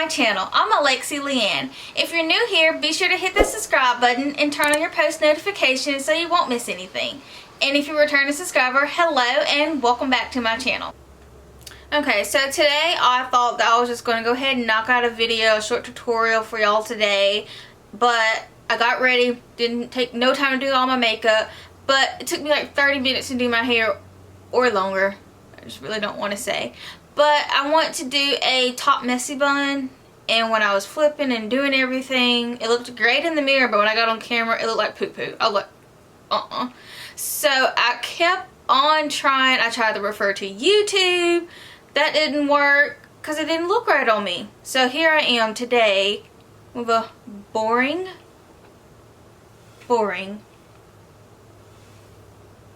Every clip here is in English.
my channel. I'm Alexi Leanne. If you're new here, be sure to hit the subscribe button and turn on your post notifications so you won't miss anything. And if you're a returning subscriber, hello and welcome back to my channel. Okay, so today I thought that I was just going to go ahead and knock out a video, a short tutorial for y'all today. But I got ready, didn't take no time to do all my makeup, but it took me like 30 minutes to do my hair or longer. I just really don't want to say. But I want to do a top messy bun, and when I was flipping and doing everything, it looked great in the mirror, but when I got on camera, it looked like poo-poo. I was like, So I kept on trying. I tried to refer to YouTube. That didn't work because it didn't look right on me. So here I am today with a boring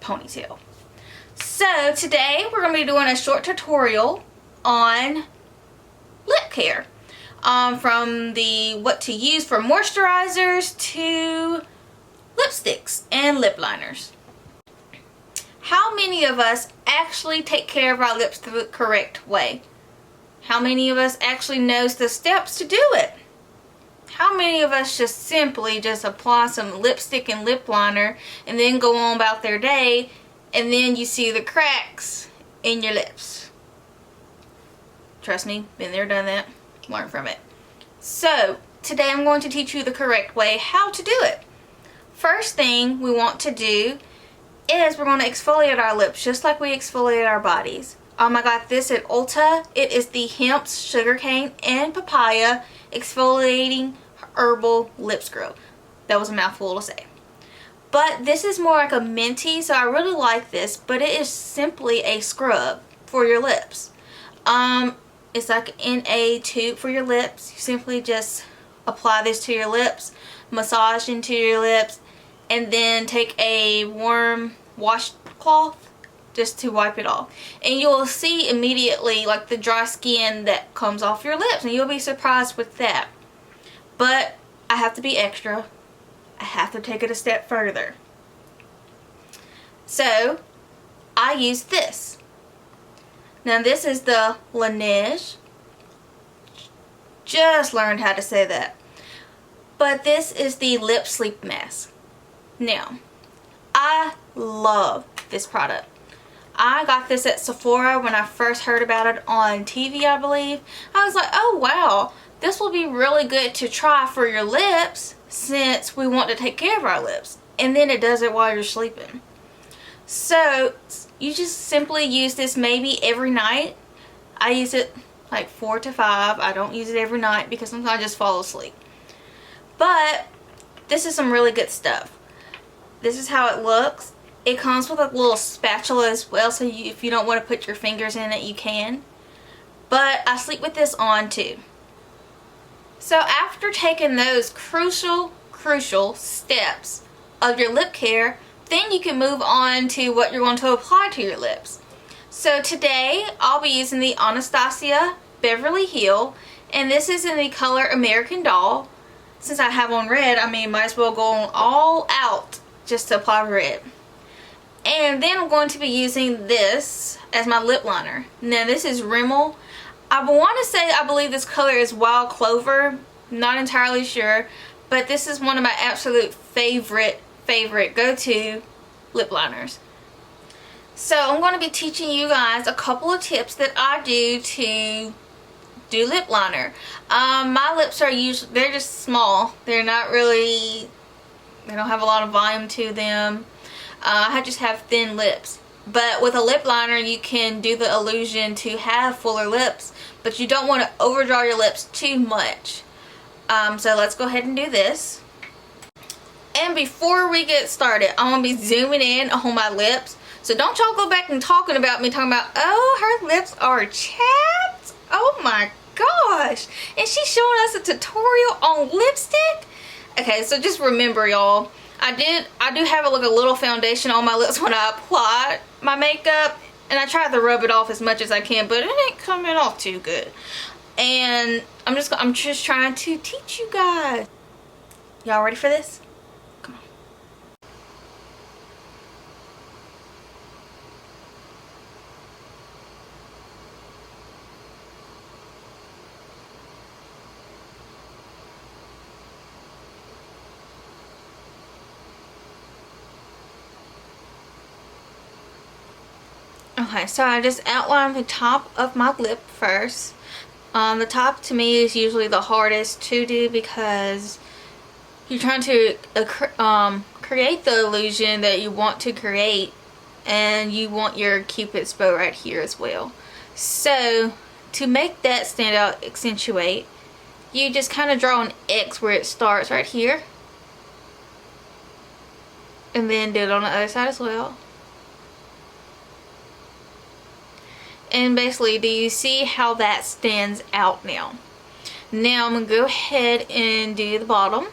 ponytail. So today we're going to be doing a short tutorial on lip care. From the what to use for moisturizers to lipsticks and lip liners. How many of us actually take care of our lips the correct way? How many of us actually knows the steps to do it? How many of us just simply just apply some lipstick and lip liner and then go on about their day, and then you see the cracks in your lips? Trust me, been there, done that, learn from it. So today I'm going to teach you the correct way how to do it. First thing we want to do is we're going to exfoliate our lips just like we exfoliate our bodies. I got this at Ulta. It is the Hempz, Sugarcane, and Papaya Exfoliating Herbal Lip Scrub. That was a mouthful to say. But this is more like a minty, so I really like this, but it is simply a scrub for your lips. It's like in a tube for your lips. You simply just apply this to your lips, massage into your lips, and then take a warm washcloth just to wipe it off. And you'll see immediately like the dry skin that comes off your lips, and you'll be surprised with that. But I have to be extra. I have to take it a step further. So I use this. Now this is the Laneige. Just learned how to say that. But this is the lip sleep mask. Now, I love this product. I got this at Sephora when I first heard about it on TV, I believe. I was like, oh wow, this will be really good to try for your lips since we want to take care of our lips. And then it does it while you're sleeping. So you just simply use this maybe every night. I use it like 4 to 5. I don't use it every night because sometimes I just fall asleep. But this is some really good stuff. This is how it looks. It comes with a little spatula as well, so if you don't want to put your fingers in it, you can. But I sleep with this on too. So after taking those crucial steps of your lip care, then you can move on to what you're going to apply to your lips. So today I'll be using the Anatasia Beverly Hill, and this is in the color American Doll. Since I have on red, I mean, might as well go on all out just to apply red. And then I'm going to be using this as my lip liner. Now this is Rimmel. I want to say I believe this color is Wild Clover. Not entirely sure, but this is one of my absolute favorite go-to lip liners. So I'm going to be teaching you guys a couple of tips that I do to do lip liner. My lips are usually, they're just small. They're not really, they don't have a lot of volume to them. I just have thin lips. But with a lip liner you can do the illusion to have fuller lips, but you don't want to overdraw your lips too much. So let's go ahead and do this. And before we get started, I'm going to be zooming in on my lips. So don't y'all go back and talking about me talking about, oh, her lips are chapped. Oh my gosh. And she's showing us a tutorial on lipstick. Okay, so just remember y'all, I do have like a little foundation on my lips when I apply my makeup, and I try to rub it off as much as I can, but it ain't coming off too good. And I'm just trying to teach you guys. Y'all ready for this? Come on. Okay, so I just outlined the top of my lip first. The top to me is usually the hardest to do because you're trying to create the illusion that you want to create, and you want your Cupid's bow right here as well. So to make that stand out, accentuate, you just kind of draw an X where it starts right here, and then do it on the other side as well. And basically, do you see how that stands out now? Now I'm going to go ahead and do the bottom.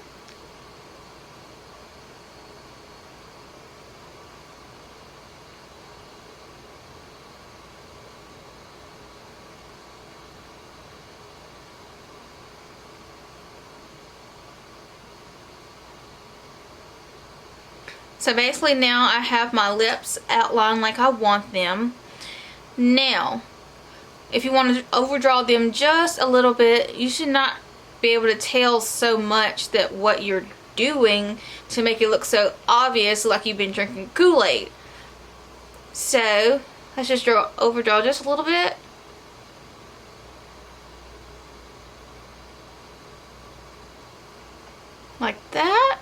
So basically now I have my lips outlined like I want them. Now, if you want to overdraw them just a little bit, you should not be able to tell so much that what you're doing to make it look so obvious like you've been drinking Kool-Aid. So, let's just overdraw just a little bit. Like that.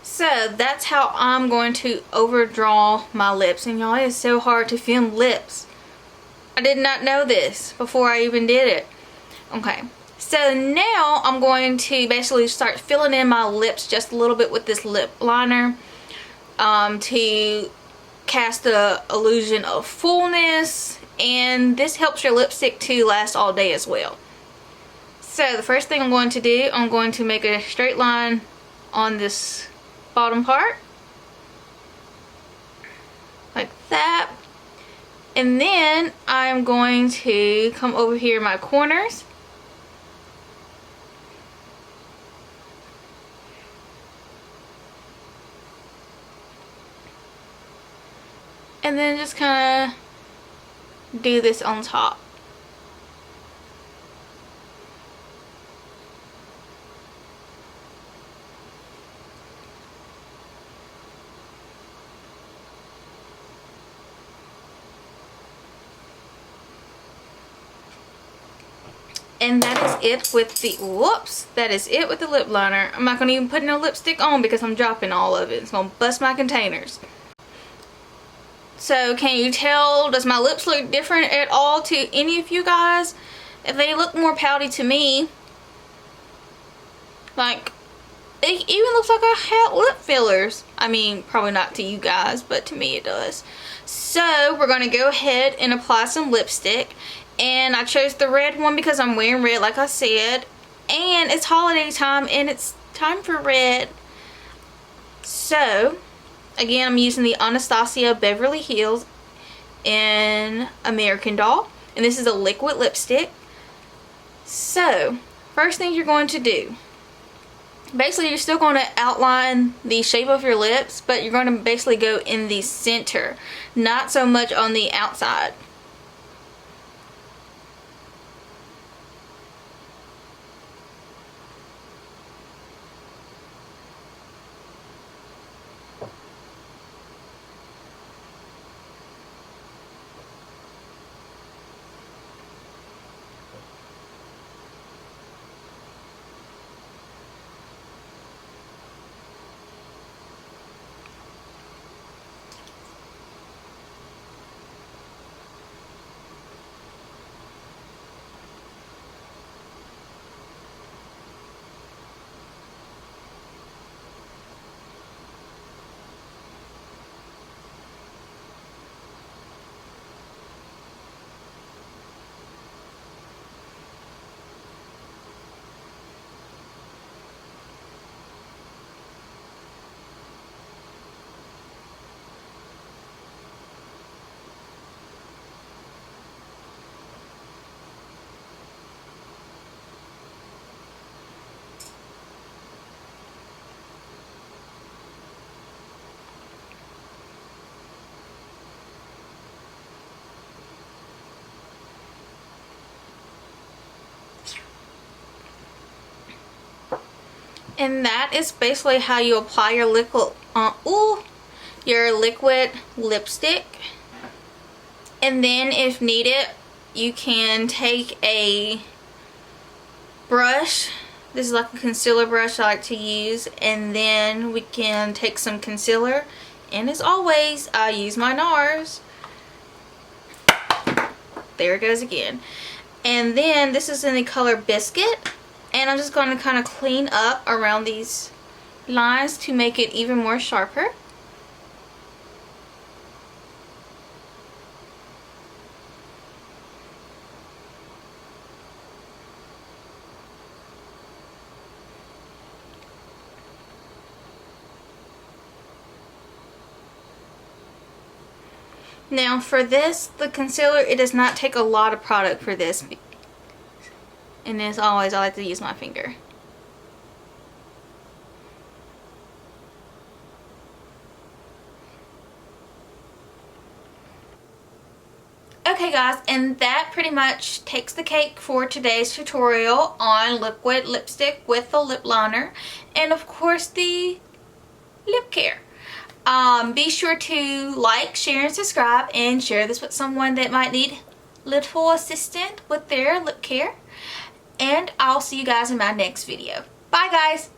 So that's how I'm going to overdraw my lips. And y'all, it's so hard to film lips. I did not know this before I even did it. Okay, so now I'm going to basically start filling in my lips just a little bit with this lip liner to cast the illusion of fullness, and this helps your lipstick to last all day as well. So the first thing I'm going to do, I'm going to make a straight line on this bottom part like that, and then I'm going to come over here in my corners and then just kind of do this on top. And that is it with the, whoops, that is it with the lip liner. I'm not going to even put no lipstick on because I'm dropping all of it. It's going to bust my containers. So can you tell, does my lips look different at all to any of you guys? If they look more pouty to me. Like, it even looks like I had lip fillers. I mean, probably not to you guys, but to me it does. So we're going to go ahead and apply some lipstick. And I chose the red one because I'm wearing red like I said. And it's holiday time and it's time for red. So, again, I'm using the Anatasia Beverly Hills in American Doll. And this is a liquid lipstick. So, first thing you're going to do. Basically, you're still going to outline the shape of your lips, but you're going to basically go in the center. Not so much on the outside. And that is basically how you apply your liquid lipstick. And then if needed, you can take a brush. This is like a concealer brush I like to use, and then we can take some concealer, and as always I use my NARS. There it goes again. And then this is in the color Biscuit, and I'm just going to kind of clean up around these lines to make it even more sharper. Now for this, the concealer, it does not take a lot of product for this. And as always, I like to use my finger. Okay guys, and that pretty much takes the cake for today's tutorial on liquid lipstick with the lip liner and of course the lip care. Be sure to like, share, and subscribe, and share this with someone that might need little assistance with their lip care. And I'll see you guys in my next video. Bye guys!